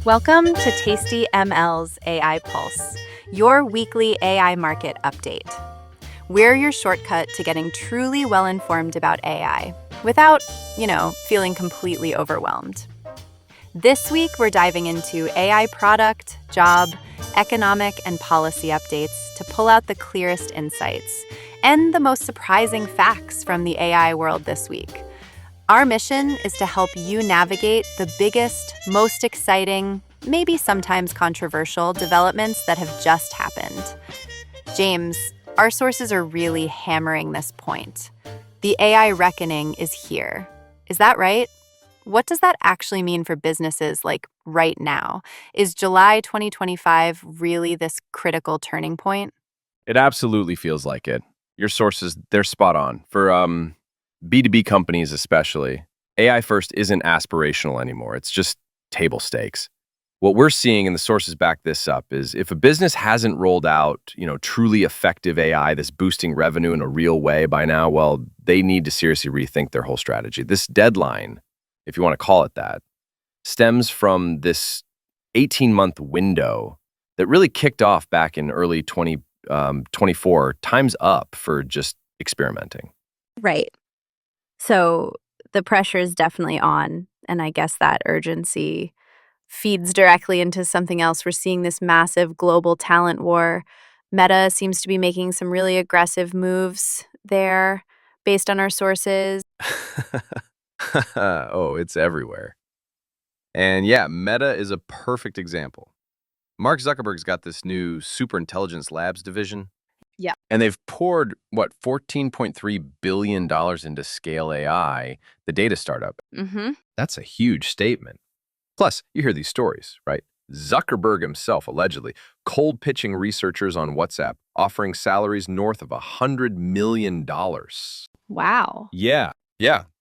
Welcome to TastyML's AI Pulse, your weekly AI market update. We're your shortcut to getting truly well-informed about AI without, feeling completely overwhelmed. This week, we're diving into AI product, job, economic, and policy updates to pull out the clearest insights and the most surprising facts from the AI world this week. Our mission is to help you navigate the biggest, most exciting, maybe sometimes controversial developments that have just happened. James, our sources are really hammering this point. The AI reckoning is here. Is that right? What does that actually mean for businesses like right now? Is July 2025 really this critical turning point? It absolutely feels like it. Your sources, they're spot on. For B2B companies especially, AI first isn't aspirational anymore. It's just table stakes. What we're seeing, and the sources back this up, is if a business hasn't rolled out, truly effective AI that's boosting revenue in a real way by now, well, they need to seriously rethink their whole strategy. This deadline, if you want to call it that, stems from this 18-month window that really kicked off back in early 2024. Time's up for just experimenting. Right. So the pressure is definitely on, and I guess that urgency feeds directly into something else. We're seeing this massive global talent war. Meta seems to be making some really aggressive moves there based on our sources. Oh, it's everywhere. And yeah, Meta is a perfect example. Mark Zuckerberg's got this new superintelligence labs division. Yeah. And they've poured, $14.3 billion into Scale AI, the data startup. Mm-hmm. That's a huge statement. Plus, you hear these stories, right? Zuckerberg himself, allegedly, cold pitching researchers on WhatsApp, offering salaries north of $100 million. Wow. Yeah,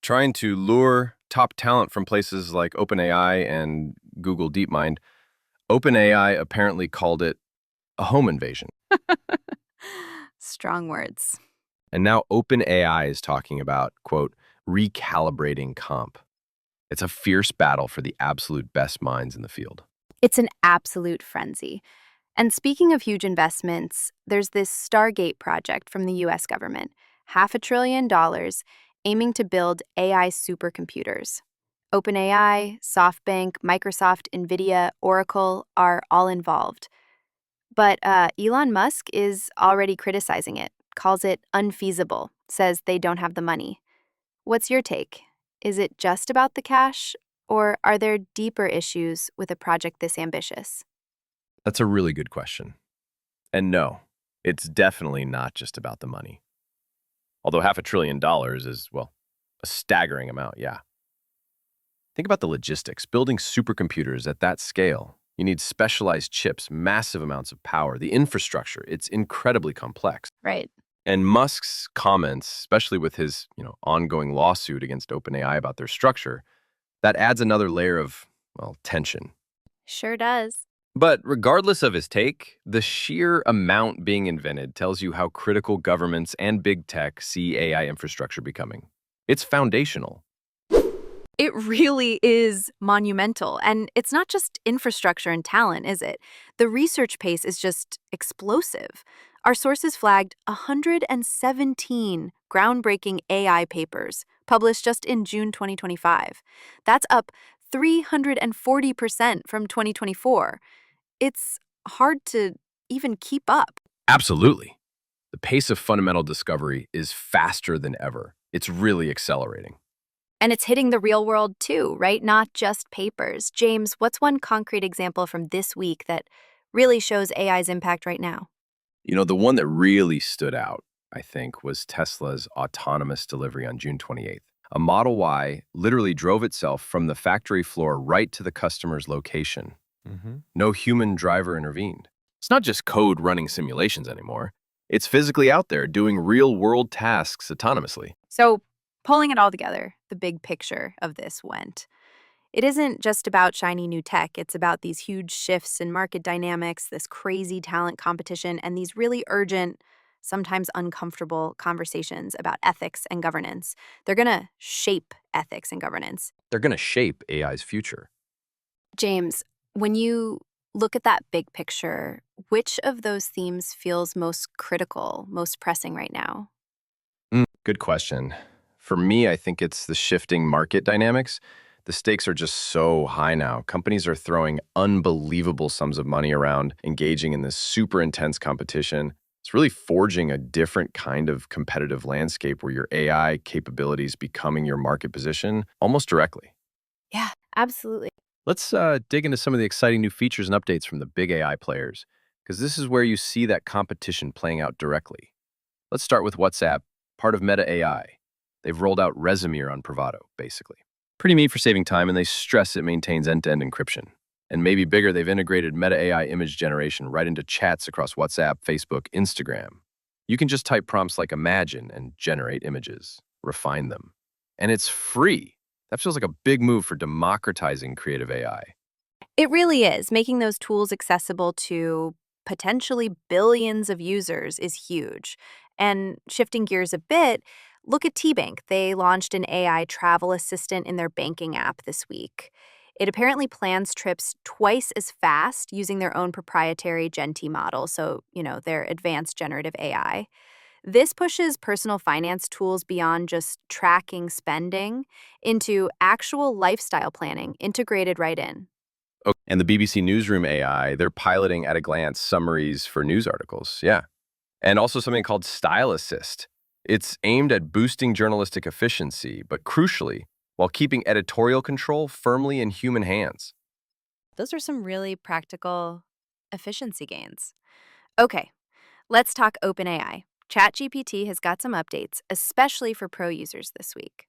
trying to lure top talent from places like OpenAI and Google DeepMind. OpenAI apparently called it a home invasion. Strong words. And now OpenAI is talking about, quote, recalibrating comp. It's a fierce battle for the absolute best minds in the field. It's an absolute frenzy. And speaking of huge investments, there's this Stargate project from the US government, $500 billion, aiming to build AI supercomputers. OpenAI, SoftBank, Microsoft, NVIDIA, Oracle are all involved. But Elon Musk is already criticizing it, calls it unfeasible, says they don't have the money. What's your take? Is it just about the cash, or are there deeper issues with a project this ambitious? That's a really good question. And no, it's definitely not just about the money. Although $500 billion is, a staggering amount, yeah. Think about the logistics. Building supercomputers at that scale, you need specialized chips, massive amounts of power, the infrastructure. It's incredibly complex. Right. And Musk's comments, especially with his, ongoing lawsuit against OpenAI about their structure, that adds another layer of, tension. Sure does. But regardless of his take, the sheer amount being invented tells you how critical governments and big tech see AI infrastructure becoming. It's foundational. It really is monumental. And it's not just infrastructure and talent, is it? The research pace is just explosive. Our sources flagged 117 groundbreaking AI papers published just in June 2025. That's up 340% from 2024. It's hard to even keep up. Absolutely. The pace of fundamental discovery is faster than ever. It's really accelerating. And it's hitting the real world too, right? Not just papers. James, what's one concrete example from this week that really shows AI's impact right now? The one that really stood out, I think, was Tesla's autonomous delivery on June 28th. A Model Y literally drove itself from the factory floor right to the customer's location. No human driver intervened. It's not just code running simulations anymore. It's physically out there doing real-world tasks autonomously. So, pulling it all together, the big picture of this went. It isn't just about shiny new tech. It's about these huge shifts in market dynamics, this crazy talent competition, and these really urgent, sometimes uncomfortable conversations about ethics and governance. They're going to shape ethics and governance. They're going to shape AI's future. James, When you look at that big picture, which of those themes feels most critical, most pressing right now? Good question. For me, I think it's the shifting market dynamics. The stakes are just so high now. Companies are throwing unbelievable sums of money around, engaging in this super intense competition. It's really forging a different kind of competitive landscape where your AI capabilities becoming your market position almost directly. Yeah, absolutely. Let's dig into some of the exciting new features and updates from the big AI players, because this is where you see that competition playing out directly. Let's start with WhatsApp, part of Meta AI. They've rolled out Resumir on Bravado, basically. Pretty neat for saving time, and they stress it maintains end-to-end encryption. And maybe bigger, they've integrated Meta AI image generation right into chats across WhatsApp, Facebook, Instagram. You can just type prompts like imagine and generate images, refine them. And it's free. That feels like a big move for democratizing creative AI. It really is. Making those tools accessible to potentially billions of users is huge. And shifting gears a bit, look at TBank. They launched an AI travel assistant in their banking app this week. It apparently plans trips twice as fast using their own proprietary Genti model, so, their advanced generative AI. This pushes personal finance tools beyond just tracking spending into actual lifestyle planning integrated right in. Oh, and the BBC Newsroom AI, they're piloting at a glance summaries for news articles. Yeah. And also something called Style Assist. It's aimed at boosting journalistic efficiency, but crucially, while keeping editorial control firmly in human hands. Those are some really practical efficiency gains. Okay, let's talk OpenAI. ChatGPT has got some updates, especially for pro users this week.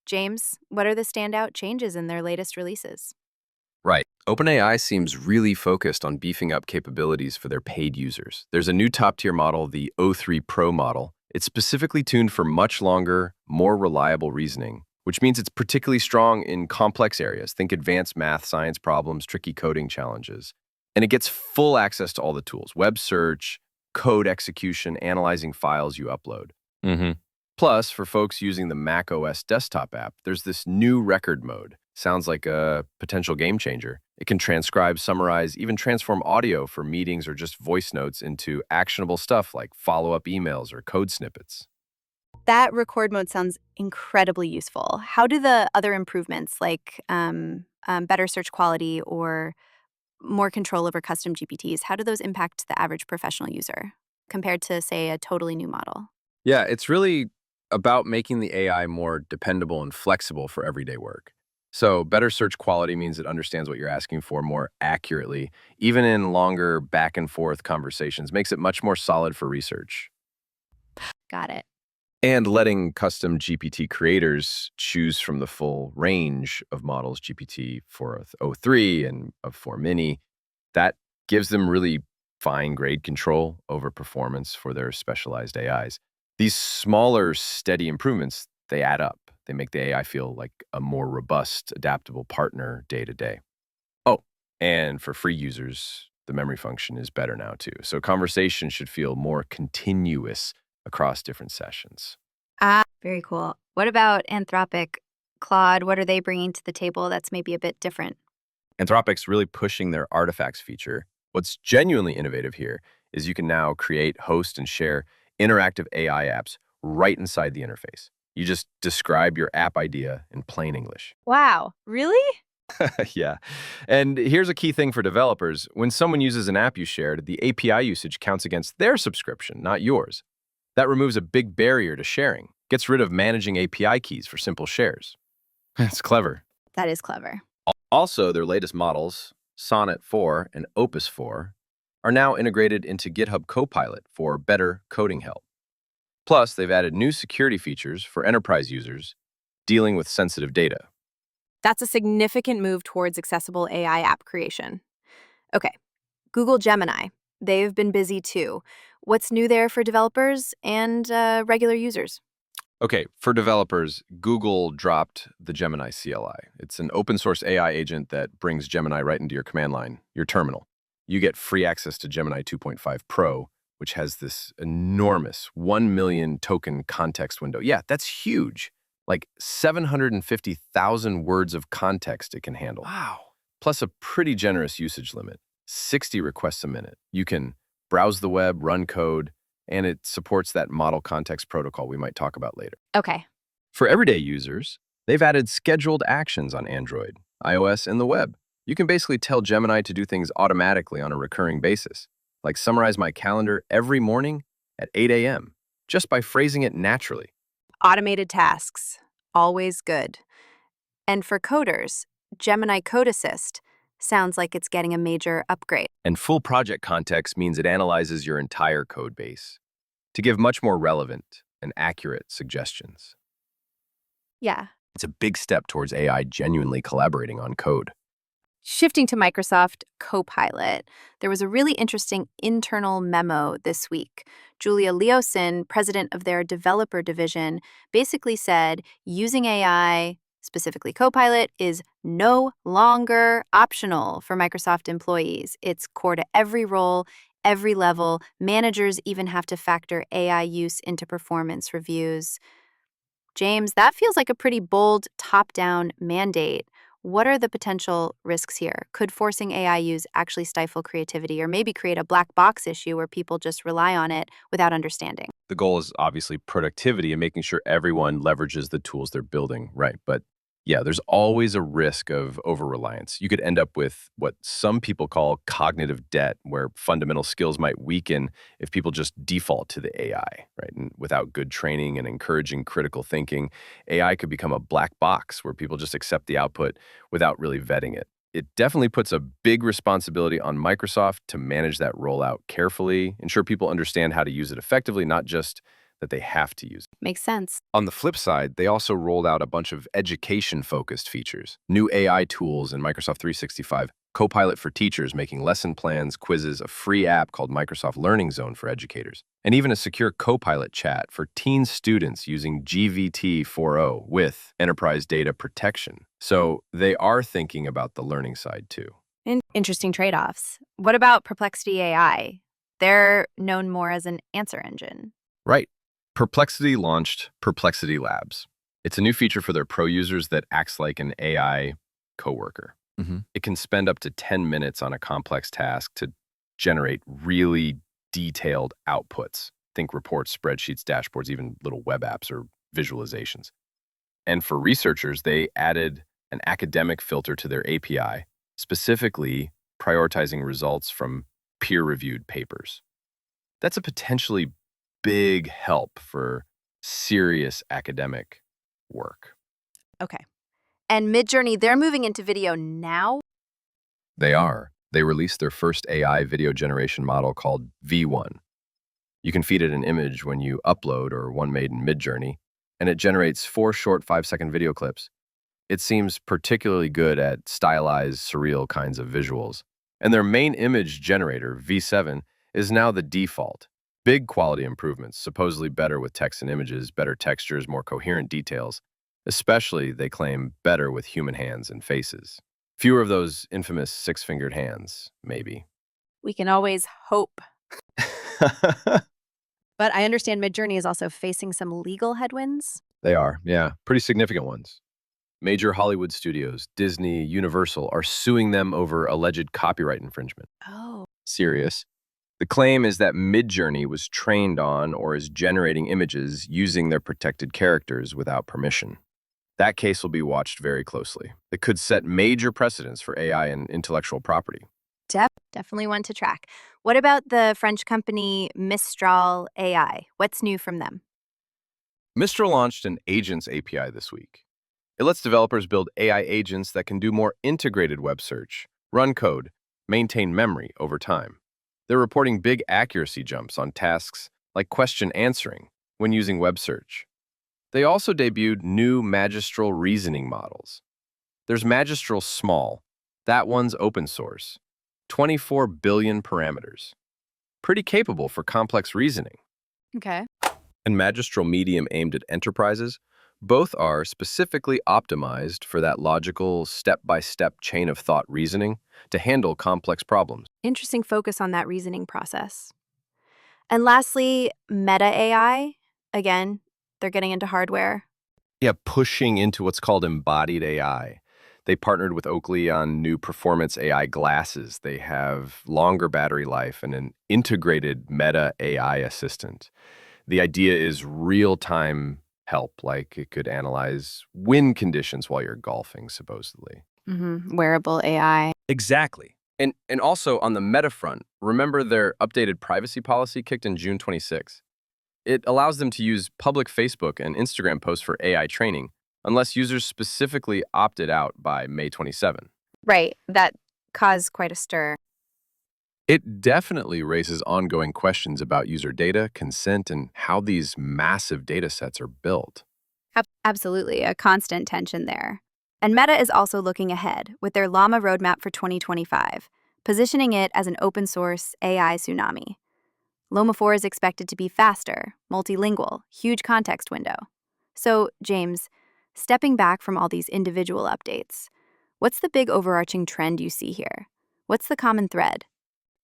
James, what are the standout changes in their latest releases? Right. OpenAI seems really focused on beefing up capabilities for their paid users. There's a new top-tier model, the O3 Pro model. It's specifically tuned for much longer, more reliable reasoning, which means it's particularly strong in complex areas. Think advanced math, science problems, tricky coding challenges. And it gets full access to all the tools, web search, code execution, analyzing files you upload. Plus, for folks using the Mac OS desktop app, there's this new record mode. Sounds like a potential game changer. It can transcribe, summarize, even transform audio for meetings or just voice notes into actionable stuff like follow-up emails or code snippets. That record mode sounds incredibly useful. How do the other improvements, like better search quality or more control over custom GPTs, how do those impact the average professional user compared to, say, a totally new model? Yeah, it's really about making the AI more dependable and flexible for everyday work. So, better search quality means it understands what you're asking for more accurately, even in longer back and forth conversations, makes it much more solid for research. Got it. And letting custom GPT creators choose from the full range of models, GPT 403 and of 4 Mini, that gives them really fine grade control over performance for their specialized AIs. These smaller, steady improvements, they add up. They make the AI feel like a more robust, adaptable partner day to day. Oh, and for free users, the memory function is better now too. So conversation should feel more continuous across different sessions. Ah, very cool. What about Anthropic? Claude, what are they bringing to the table that's maybe a bit different? Anthropic's really pushing their artifacts feature. What's genuinely innovative here is you can now create, host, and share interactive AI apps right inside the interface. You just describe your app idea in plain English. Wow, really? Yeah. And here's a key thing for developers. When someone uses an app you shared, the API usage counts against their subscription, not yours. That removes a big barrier to sharing, gets rid of managing API keys for simple shares. It's clever. That is clever. Also, their latest models, Sonnet 4 and Opus 4, are now integrated into GitHub Copilot for better coding help. Plus, they've added new security features for enterprise users dealing with sensitive data. That's a significant move towards accessible AI app creation. Okay, Google Gemini. They've been busy too. What's new there for developers and regular users? Okay, for developers, Google dropped the Gemini CLI. It's an open source AI agent that brings Gemini right into your command line, your terminal. You get free access to Gemini 2.5 Pro, which has this enormous 1 million token context window. Yeah, that's huge. Like 750,000 words of context it can handle. Wow. plus a pretty generous usage limit, 60 requests a minute. You can browse the web, run code, and it supports that model context protocol we might talk about later. Okay. For everyday users, they've added scheduled actions on Android, iOS, and the web. You can basically tell Gemini to do things automatically on a recurring basis, like summarize my calendar every morning at 8 a.m., just by phrasing it naturally. Automated tasks, always good. And for coders, Gemini Code Assist sounds like it's getting a major upgrade. And full project context means it analyzes your entire code base to give much more relevant and accurate suggestions. Yeah. It's a big step towards AI genuinely collaborating on code. Shifting to Microsoft Copilot, there was a really interesting internal memo this week. Julia Leosin, president of their developer division, basically said using AI, specifically Copilot, is no longer optional for Microsoft employees. It's core to every role, every level. Managers even have to factor AI use into performance reviews. James, that feels like a pretty bold top-down mandate. What are the potential risks here? Could forcing AI use actually stifle creativity or maybe create a black box issue where people just rely on it without understanding? The goal is obviously productivity and making sure everyone leverages the tools they're building, right? But yeah, there's always a risk of over-reliance. You could end up with what some people call cognitive debt, where fundamental skills might weaken if people just default to the AI, right? And without good training and encouraging critical thinking, AI could become a black box where people just accept the output without really vetting it. It definitely puts a big responsibility on Microsoft to manage that rollout carefully, ensure people understand how to use it effectively, not just that they have to use it. Makes sense. On the flip side, they also rolled out a bunch of education-focused features, new AI tools in Microsoft 365, Copilot for teachers making lesson plans, quizzes, a free app called Microsoft Learning Zone for educators, and even a secure Copilot chat for teen students using GVT 4.0 with enterprise data protection. So they are thinking about the learning side too. Interesting trade-offs. What about Perplexity AI? They're known more as an answer engine. Right. Perplexity launched Perplexity Labs. It's a new feature for their pro users that acts like an AI coworker. It can spend up to 10 minutes on a complex task to generate really detailed outputs. Think reports, spreadsheets, dashboards, even little web apps or visualizations. And for researchers, they added an academic filter to their API, specifically prioritizing results from peer-reviewed papers. That's a potentially big help for serious academic work. Okay. And Midjourney, they're moving into video now? They are. They released their first AI video generation model called V1. You can feed it an image when you upload or one made in Midjourney, and it generates 4 short 5-second video clips. It seems particularly good at stylized, surreal kinds of visuals. And their main image generator, V7, is now the default. Big quality improvements, supposedly better with text and images, better textures, more coherent details. Especially, they claim, better with human hands and faces. Fewer of those infamous 6-fingered hands, maybe. We can always hope. But I understand Midjourney is also facing some legal headwinds. They are, yeah, pretty significant ones. Major Hollywood studios, Disney, Universal, are suing them over alleged copyright infringement. Oh. Serious. The claim is that Midjourney was trained on or is generating images using their protected characters without permission. That case will be watched very closely. It could set major precedents for AI and intellectual property. Definitely one to track. What about the French company Mistral AI? What's new from them? Mistral launched an Agents API this week. It lets developers build AI agents that can do more integrated web search, run code, maintain memory over time. They're reporting big accuracy jumps on tasks like question answering when using web search. They also debuted new magistral reasoning models. There's Magistral Small. That one's open source. 24 billion parameters. Pretty capable for complex reasoning. Okay. And Magistral Medium aimed at enterprises. Both are specifically optimized for that logical, step-by-step chain of thought reasoning to handle complex problems. Interesting focus on that reasoning process. And lastly, Meta AI. Again, they're getting into hardware. Yeah, pushing into what's called embodied AI. They partnered with Oakley on new performance AI glasses. They have longer battery life and an integrated Meta AI assistant. The idea is real-time help, like it could analyze wind conditions while you're golfing, supposedly. Wearable AI. Exactly. And also on the Meta front, remember their updated privacy policy kicked in June 26. It allows them to use public Facebook and Instagram posts for AI training, unless users specifically opted out by May 27. Right. That caused quite a stir. It definitely raises ongoing questions about user data, consent, and how these massive data sets are built. Absolutely, a constant tension there. And Meta is also looking ahead with their Llama roadmap for 2025, positioning it as an open source AI tsunami. Llama 4 is expected to be faster, multilingual, huge context window. So, James, stepping back from all these individual updates, what's the big overarching trend you see here? What's the common thread?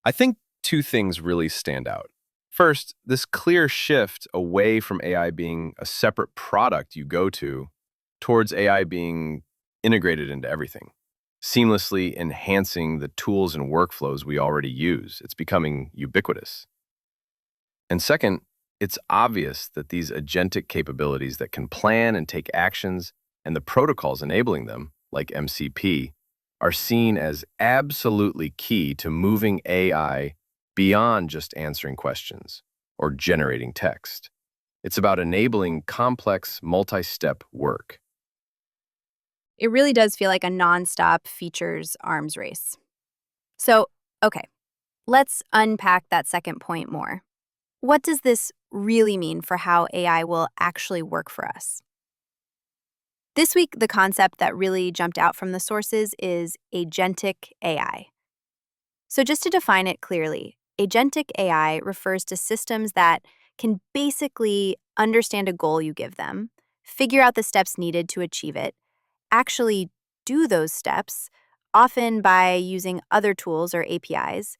I think two things really stand out. First, this clear shift away from AI being a separate product you go to towards AI being integrated into everything, seamlessly enhancing the tools and workflows we already use. It's becoming ubiquitous. And second, it's obvious that these agentic capabilities that can plan and take actions and the protocols enabling them, like MCP, are seen as absolutely key to moving AI beyond just answering questions or generating text. It's about enabling complex, multi-step work. It really does feel like a nonstop features arms race. So, okay, let's unpack that second point more. What does this really mean for how AI will actually work for us? This week, the concept that really jumped out from the sources is agentic AI. So, just to define it clearly, agentic AI refers to systems that can basically understand a goal you give them, figure out the steps needed to achieve it, actually do those steps, often by using other tools or APIs,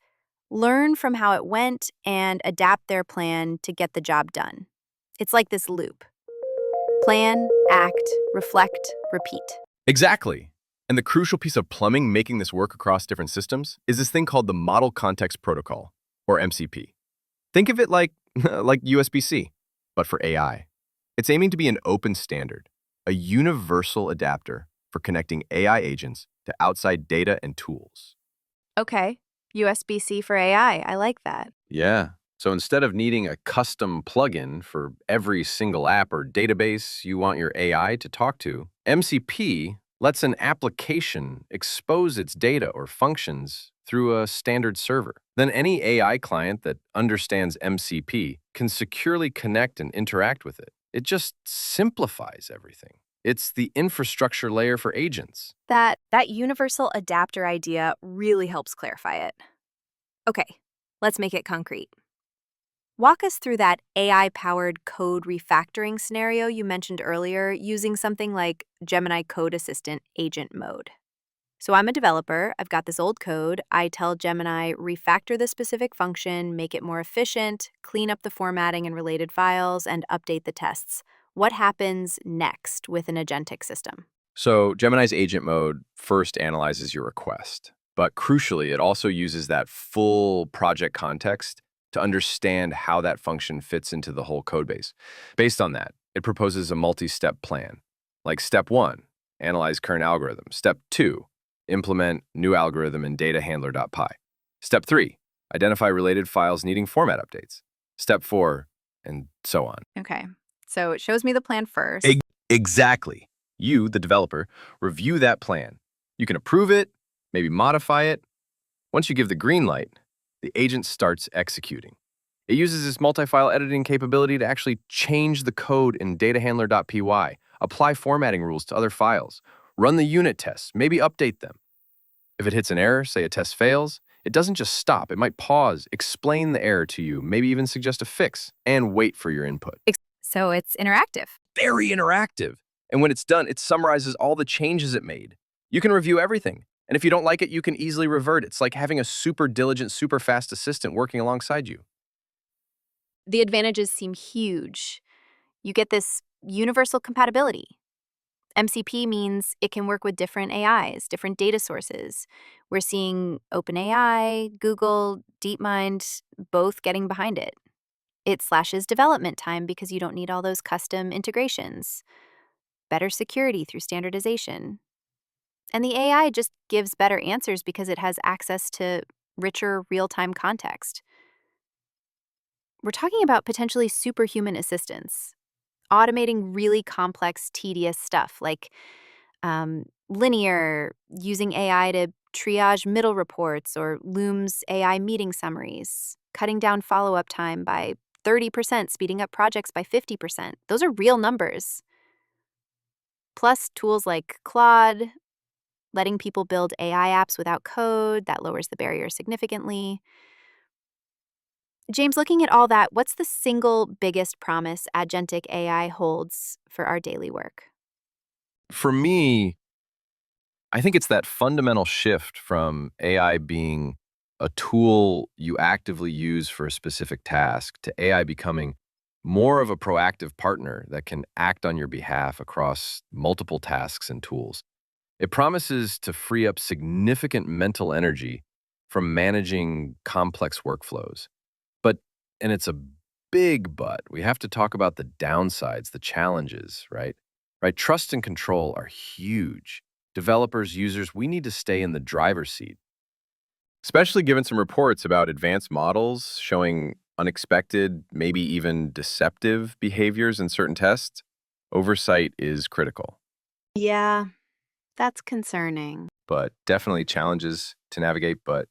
learn from how it went, and adapt their plan to get the job done. It's like this loop: plan, act, reflect, repeat. Exactly. And the crucial piece of plumbing making this work across different systems is this thing called the Model Context Protocol, or MCP. Think of it like, like USB-C, but for AI. It's aiming to be an open standard, a universal adapter for connecting AI agents to outside data and tools. Okay, USB-C for AI. I like that. Yeah. So instead of needing a custom plugin for every single app or database you want your AI to talk to, MCP lets an application expose its data or functions through a standard server. Then any AI client that understands MCP can securely connect and interact with it. It just simplifies everything. It's the infrastructure layer for agents. That universal adapter idea really helps clarify it. Okay, let's make it concrete. Walk us through that AI-powered code refactoring scenario you mentioned earlier using something like Gemini Code Assistant Agent Mode. So I'm a developer, I've got this old code, I tell Gemini, refactor the specific function, make it more efficient, clean up the formatting and related files, and update the tests. What happens next with an agentic system? So Gemini's agent mode first analyzes your request, but crucially, it also uses that full project context to understand how that function fits into the whole codebase. Based on that, it proposes a multi-step plan. Like step 1, analyze current algorithm. Step 2, implement new algorithm in datahandler.py. Step 3, identify related files needing format updates. Step 4, and so on. Okay, so it shows me the plan first. Exactly. You, the developer, review that plan. You can approve it, maybe modify it. Once you give the green light, the agent starts executing. It uses this multi-file editing capability to actually change the code in datahandler.py, apply formatting rules to other files, run the unit tests, maybe update them. If it hits an error, say a test fails, it doesn't just stop. It might pause, explain the error to you, maybe even suggest a fix, and wait for your input. So it's interactive. Very interactive. And when it's done, it summarizes all the changes it made. You can review everything. And if you don't like it, you can easily revert. It's like having a super diligent, super fast assistant working alongside you. The advantages seem huge. You get this universal compatibility. MCP means it can work with different AIs, different data sources. We're seeing OpenAI, Google, DeepMind both getting behind it. It slashes development time because you don't need all those custom integrations. Better security through standardization. And the AI just gives better answers because it has access to richer real-time context. We're talking about potentially superhuman assistance, automating really complex, tedious stuff like linear, using AI to triage middle reports, or Loom's AI meeting summaries, cutting down follow-up time by 30%, speeding up projects by 50%. Those are real numbers. Plus, tools like Claude, letting people build AI apps without code, that lowers the barrier significantly. James, looking at all that, what's the single biggest promise Agentic AI holds for our daily work? For me, I think it's that fundamental shift from AI being a tool you actively use for a specific task to AI becoming more of a proactive partner that can act on your behalf across multiple tasks and tools. It promises to free up significant mental energy from managing complex workflows. But, and it's a big but, we have to talk about the downsides, the challenges, right? Right? Trust and control are huge. Developers, users, we need to stay in the driver's seat. Especially given some reports about advanced models showing unexpected, maybe even deceptive behaviors in certain tests, oversight is critical. Yeah, that's concerning. But definitely challenges to navigate, but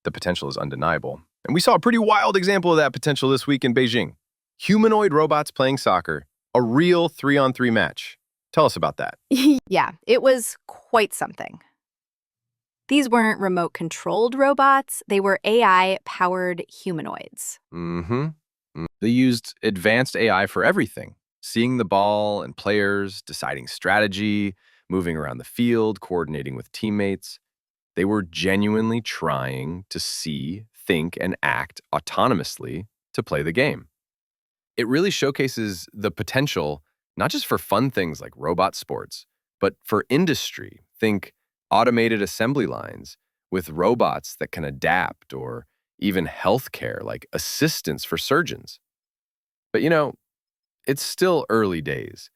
the potential is undeniable. And we saw a pretty wild example of that potential this week in Beijing. Humanoid robots playing soccer, a real 3-on-3 match. Tell us about that. Yeah, it was quite something. These weren't remote controlled robots, they were AI powered humanoids. They used advanced AI for everything, seeing the ball and players, deciding strategy, moving around the field, coordinating with teammates. They were genuinely trying to see, think, and act autonomously to play the game. It really showcases the potential, not just for fun things like robot sports, but for industry. Think automated assembly lines with robots that can adapt, or even healthcare like assistants for surgeons. But it's still early days.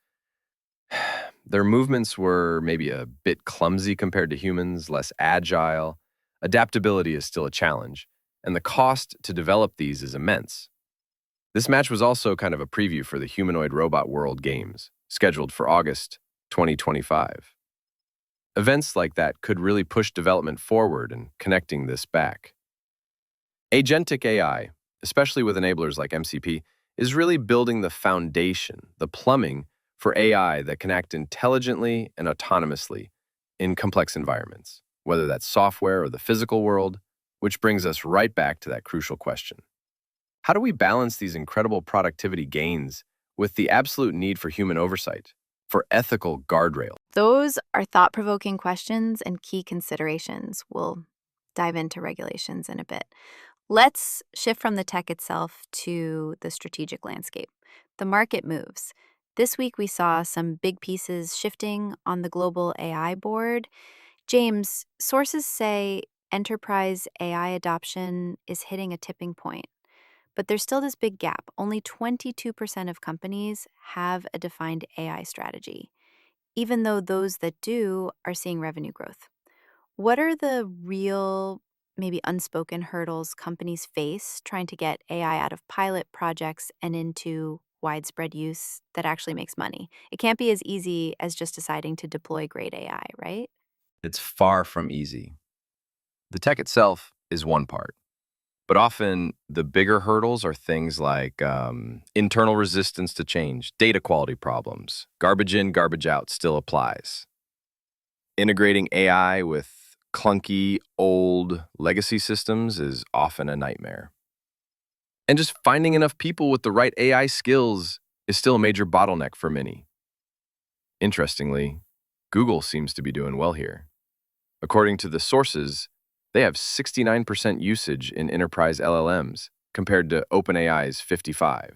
Their movements were maybe a bit clumsy compared to humans, less agile. Adaptability is still a challenge, and the cost to develop these is immense. This match was also kind of a preview for the Humanoid Robot World Games, scheduled for August 2025. Events like that could really push development forward and connecting this back. Agentic AI, especially with enablers like MCP, is really building the foundation, the plumbing for AI that can act intelligently and autonomously in complex environments, whether that's software or the physical world, which brings us right back to that crucial question. How do we balance these incredible productivity gains with the absolute need for human oversight, for ethical guardrails? Those are thought provoking questions and key considerations. We'll dive into regulations in a bit. Let's shift from the tech itself to the strategic landscape. The market moves. This week, we saw some big pieces shifting on the global AI board. James, sources say enterprise AI adoption is hitting a tipping point, but there's still this big gap. Only 22% of companies have a defined AI strategy, even though those that do are seeing revenue growth. What are the real, maybe unspoken hurdles companies face trying to get AI out of pilot projects and into widespread use that actually makes money? It can't be as easy as just deciding to deploy great AI, right? It's far from easy. The tech itself is one part, but often the bigger hurdles are things like internal resistance to change, data quality problems, garbage in, garbage out still applies. Integrating AI with clunky, old legacy systems is often a nightmare. And just finding enough people with the right AI skills is still a major bottleneck for many. Interestingly, Google seems to be doing well here. According to the sources, they have 69% usage in enterprise LLMs compared to OpenAI's 55%.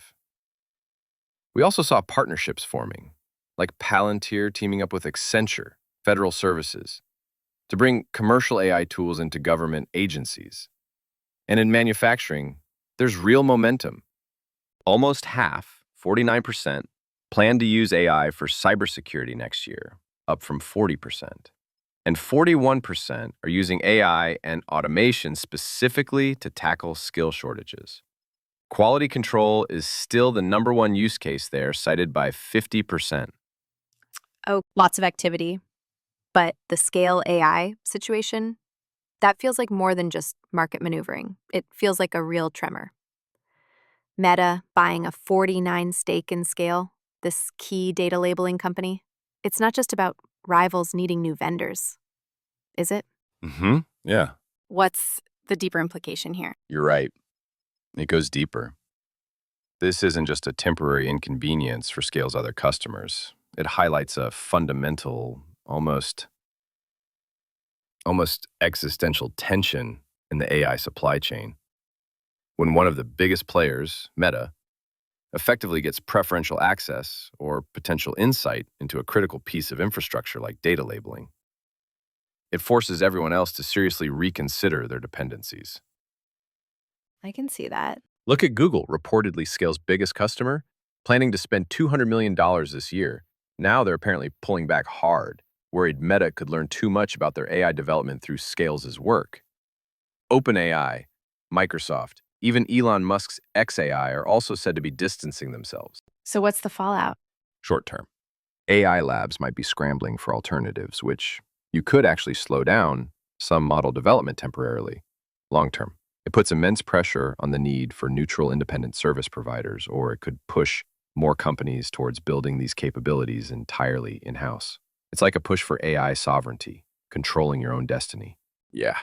We also saw partnerships forming. like Palantir teaming up with Accenture, Federal Services, to bring commercial AI tools into government agencies. And in manufacturing, there's real momentum. Almost half, 49%, plan to use AI for cybersecurity next year, up from 40%. And 41% are using AI and automation specifically to tackle skill shortages. Quality control is still the number one use case there, cited by 50%. Oh, lots of activity. But the scale AI situation, that feels like more than just market maneuvering. It feels like a real tremor. Meta buying a 49 stake in Scale, this key data labeling company. It's not just about rivals needing new vendors, is it? Yeah, What's the deeper implication here? you're right. It goes deeper. This isn't just a temporary inconvenience for Scale's other customers. It highlights a fundamental, almost existential tension in the AI supply chain. When one of the biggest players, Meta, effectively gets preferential access or potential insight into a critical piece of infrastructure like data labeling, it forces everyone else to seriously reconsider their dependencies. I can see that. Look at Google, reportedly Scale's biggest customer, planning to spend $200 million this year. Now they're apparently pulling back hard, worried Meta could learn too much about their AI development through Scales' work. OpenAI, Microsoft, even Elon Musk's XAI are also said to be distancing themselves. So, what's the fallout? Short term, AI labs might be scrambling for alternatives, which you could actually slow down some model development temporarily. Long term, it puts immense pressure on the need for neutral independent service providers, or it could push more companies towards building these capabilities entirely in-house. It's like a push for AI sovereignty, controlling your own destiny. Yeah.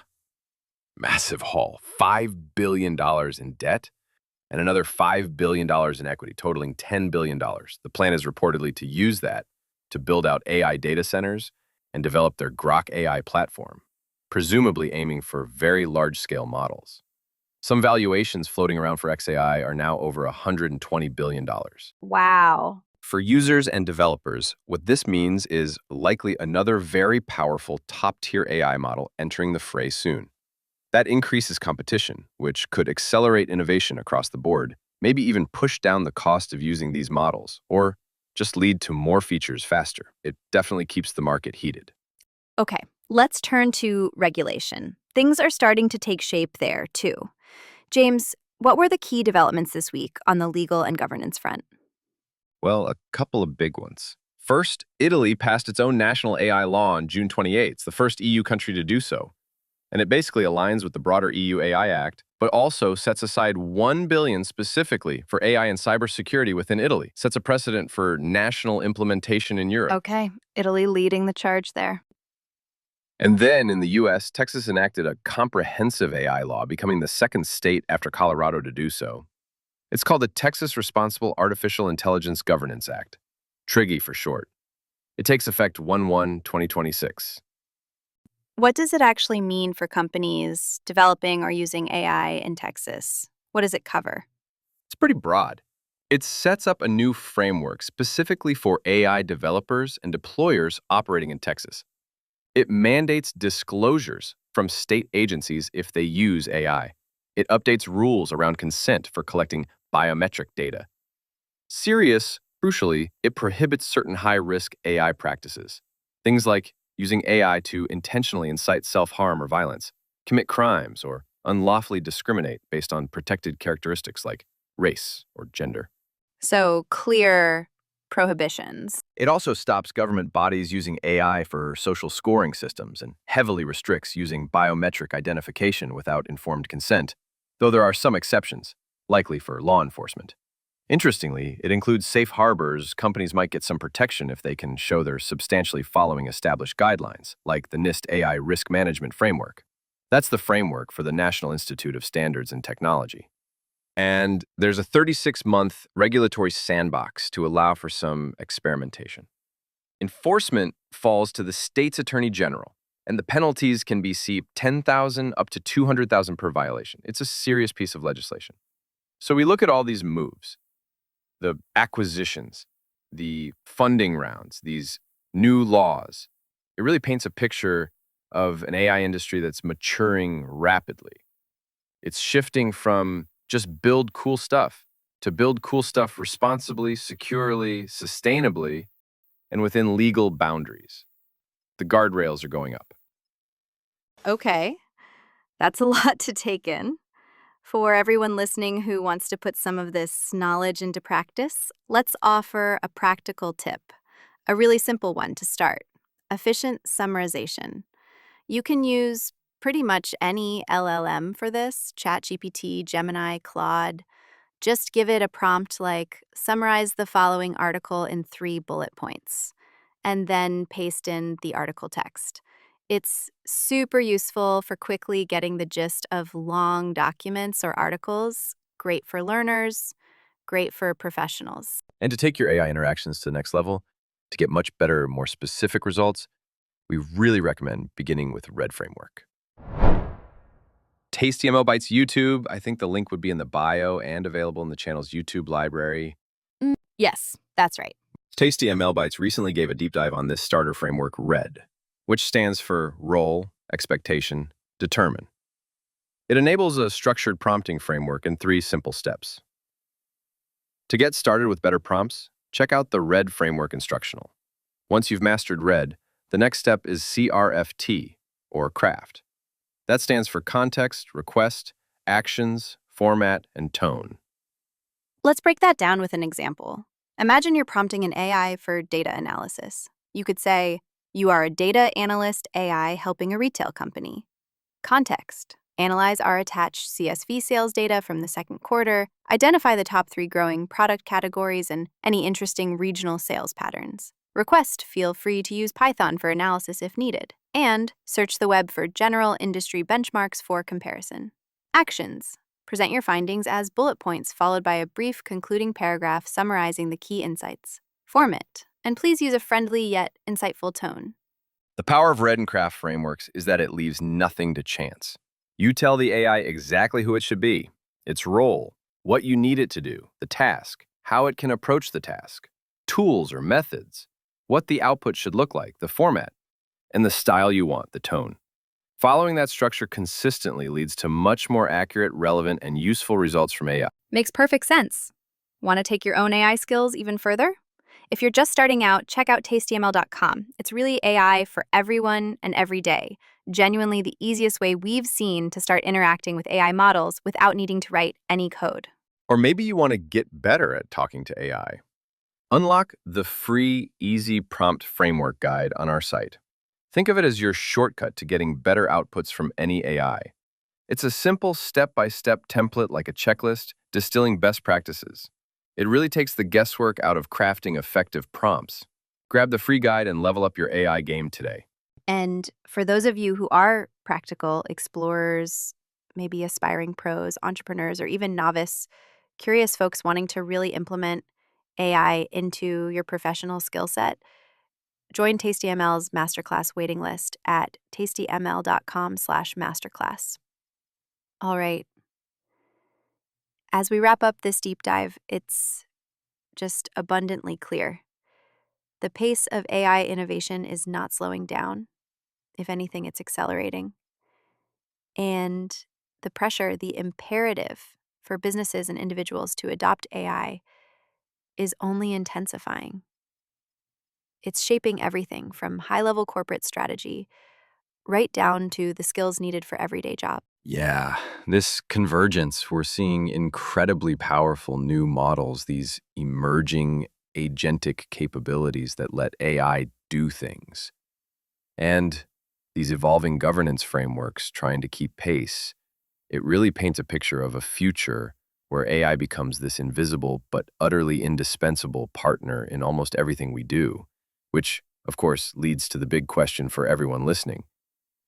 Massive haul. $5 billion in debt and another $5 billion in equity, totaling $10 billion. The plan is reportedly to use that to build out AI data centers and develop their Grok AI platform, presumably aiming for very large-scale models. Some valuations floating around for XAI are now over $120 billion. Wow. For users and developers, what this means is likely another very powerful top-tier AI model entering the fray soon. That increases competition, which could accelerate innovation across the board, maybe even push down the cost of using these models, or just lead to more features faster. It definitely keeps the market heated. Okay, let's turn to regulation. Things are starting to take shape there, too. James, what were the key developments this week on the legal and governance front? Well, a couple of big ones. First, Italy passed its own national AI law on June 28th, the first EU country to do so. And it basically aligns with the broader EU AI Act, but also sets aside $1 billion specifically for AI and cybersecurity within Italy, sets a precedent for national implementation in Europe. Okay, Italy leading the charge there. And then in the US, Texas enacted a comprehensive AI law, becoming the second state after Colorado to do so. It's called the Texas Responsible Artificial Intelligence Governance Act, TRIGI for short. It takes effect 1/1/2026. What does it actually mean for companies developing or using AI in Texas? What does it cover? It's pretty broad. It sets up a new framework specifically for AI developers and deployers operating in Texas. It mandates disclosures from state agencies if they use AI. It updates rules around consent for collecting biometric data. Crucially, it prohibits certain high-risk AI practices. Things like using AI to intentionally incite self-harm or violence, commit crimes, or unlawfully discriminate based on protected characteristics like race or gender. So, clear prohibitions. It also stops government bodies using AI for social scoring systems and heavily restricts using biometric identification without informed consent, though there are some exceptions, likely for law enforcement. Interestingly, it includes safe harbors. Companies might get some protection if they can show they're substantially following established guidelines, like the NIST AI Risk Management Framework. That's the framework for the National Institute of Standards and Technology. And there's a 36-month regulatory sandbox to allow for some experimentation. Enforcement falls to the state's attorney general, and the penalties can be $10,000 up to $200,000 per violation. It's a serious piece of legislation. So we look at all these moves, the acquisitions, the funding rounds, these new laws. It really paints a picture of an AI industry that's maturing rapidly. It's shifting from just build cool stuff to build cool stuff responsibly, securely, sustainably, and within legal boundaries. The guardrails are going up. Okay, that's a lot to take in. For everyone listening who wants to put some of this knowledge into practice, let's offer a practical tip, a really simple one to start: efficient summarization. You can use pretty much any LLM for this: ChatGPT, Gemini, Claude. Just give it a prompt like, summarize the following article in 3 bullet points, and then paste in the article text. It's super useful for quickly getting the gist of long documents or articles, great for learners, great for professionals. And to take your AI interactions to the next level, to get much better, more specific results, we really recommend beginning with Red Framework. TastyML Bytes YouTube, I think the link would be in the bio and available in the channel's YouTube library. Yes, that's right. TastyML Bytes recently gave a deep dive on this starter framework, RED, which stands for Role, Expectation, Determine. It enables a structured prompting framework in 3 simple steps. To get started with better prompts, check out the RED framework instructional. Once you've mastered RED, the next step is CRFT, or craft. That stands for context, request, actions, format, and tone. Let's break that down with an example. Imagine you're prompting an AI for data analysis. You could say, you are a data analyst AI helping a retail company. Context: analyze our attached CSV sales data from the second quarter, identify the top 3 growing product categories and any interesting regional sales patterns. Request: feel free to use Python for analysis if needed. And search the web for general industry benchmarks for comparison. Actions: present your findings as bullet points followed by a brief concluding paragraph summarizing the key insights. Format: and please use a friendly yet insightful tone. The power of RED and craft frameworks is that it leaves nothing to chance. You tell the AI exactly who it should be, its role, what you need it to do, the task, how it can approach the task, tools or methods, what the output should look like, the format, and the style you want, the tone. Following that structure consistently leads to much more accurate, relevant, and useful results from AI. Makes perfect sense. Want to take your own AI skills even further? If you're just starting out, check out TastyML.com. It's really AI for everyone and every day. Genuinely the easiest way we've seen to start interacting with AI models without needing to write any code. Or maybe you want to get better at talking to AI. Unlock the free Easy Prompt Framework Guide on our site. Think of it as your shortcut to getting better outputs from any AI. It's a simple step-by-step template like a checklist, distilling best practices. It really takes the guesswork out of crafting effective prompts. Grab the free guide and level up your AI game today. And for those of you who are practical explorers, maybe aspiring pros, entrepreneurs, or even novice, curious folks wanting to really implement AI into your professional skill set, join TastyML's masterclass waiting list at tastyml.com/masterclass. All right. As we wrap up this deep dive, it's just abundantly clear. The pace of AI innovation is not slowing down. If anything, it's accelerating. And the pressure, the imperative for businesses and individuals to adopt AI is only intensifying. It's shaping everything from high-level corporate strategy right down to the skills needed for everyday job. Yeah, this convergence, we're seeing incredibly powerful new models, these emerging agentic capabilities that let AI do things. And these evolving governance frameworks trying to keep pace. It really paints a picture of a future where AI becomes this invisible but utterly indispensable partner in almost everything we do, which, of course, leads to the big question for everyone listening.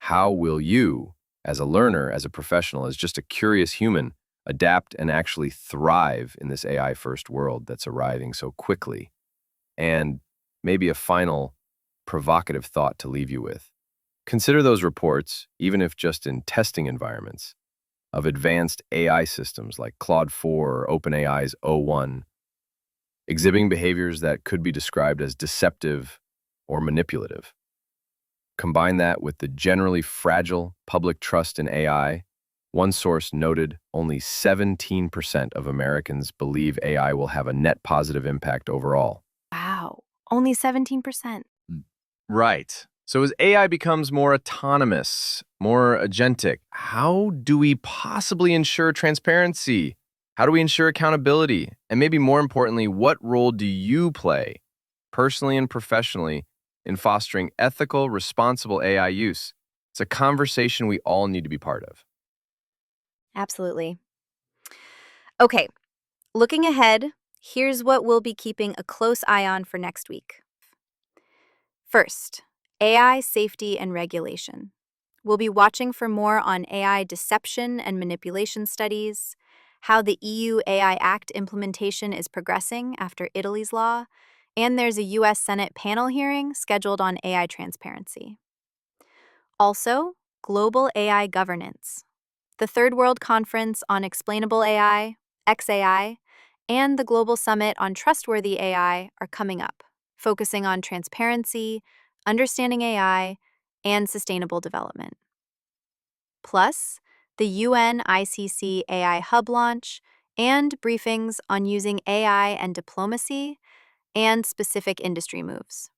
How will you, as a learner, as a professional, as just a curious human, adapt and actually thrive in this AI-first world that's arriving so quickly? And maybe a final provocative thought to leave you with. Consider those reports, even if just in testing environments, of advanced AI systems like Claude 4 or OpenAI's O1. exhibiting behaviors that could be described as deceptive or manipulative. Combine that with the generally fragile public trust in AI. One source noted only 17% of Americans believe AI will have a net positive impact overall. Wow, only 17%. Right. So as AI becomes more autonomous, more agentic, how do we possibly ensure transparency? How do we ensure accountability? And maybe more importantly, what role do you play, personally and professionally, in fostering ethical, responsible AI use? It's a conversation we all need to be part of. Absolutely. Okay, looking ahead, here's what we'll be keeping a close eye on for next week. First, AI safety and regulation. We'll be watching for more on AI deception and manipulation studies, how the EU AI Act implementation is progressing after Italy's law, and there's a US Senate panel hearing scheduled on AI transparency. Also, global AI governance. The Third World Conference on Explainable AI, XAI, and the Global Summit on Trustworthy AI are coming up, focusing on transparency, understanding AI, and sustainable development. Plus, the UN ICC AI Hub launch and briefings on using AI and diplomacy and specific industry moves.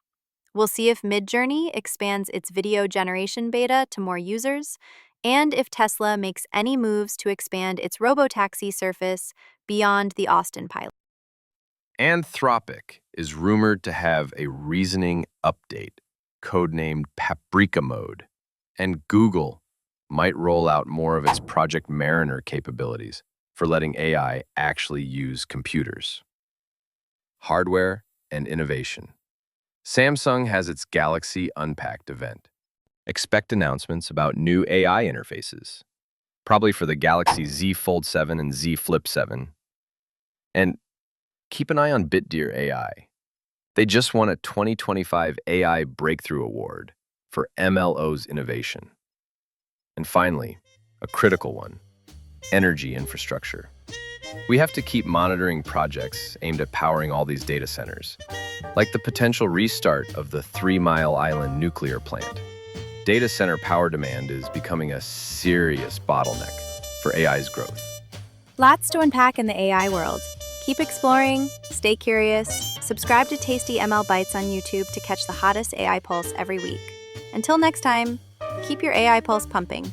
We'll see if Midjourney expands its video generation beta to more users, and if Tesla makes any moves to expand its robotaxi service beyond the Austin pilot. Anthropic is rumored to have a reasoning update, codenamed Paprika Mode, and Google might roll out more of its Project Mariner capabilities for letting AI actually use computers. Hardware and innovation. Samsung has its Galaxy Unpacked event. Expect announcements about new AI interfaces, probably for the Galaxy Z Fold 7 and Z Flip 7. And keep an eye on BitDeer AI. They just won a 2025 AI Breakthrough Award for MLO's innovation. And finally, a critical one, energy infrastructure. We have to keep monitoring projects aimed at powering all these data centers, like the potential restart of the 3 Mile Island nuclear plant. Data center power demand is becoming a serious bottleneck for AI's growth. Lots to unpack in the AI world. Keep exploring, stay curious, subscribe to TastyML Bytes on YouTube to catch the hottest AI pulse every week. Until next time, keep your AI pulse pumping.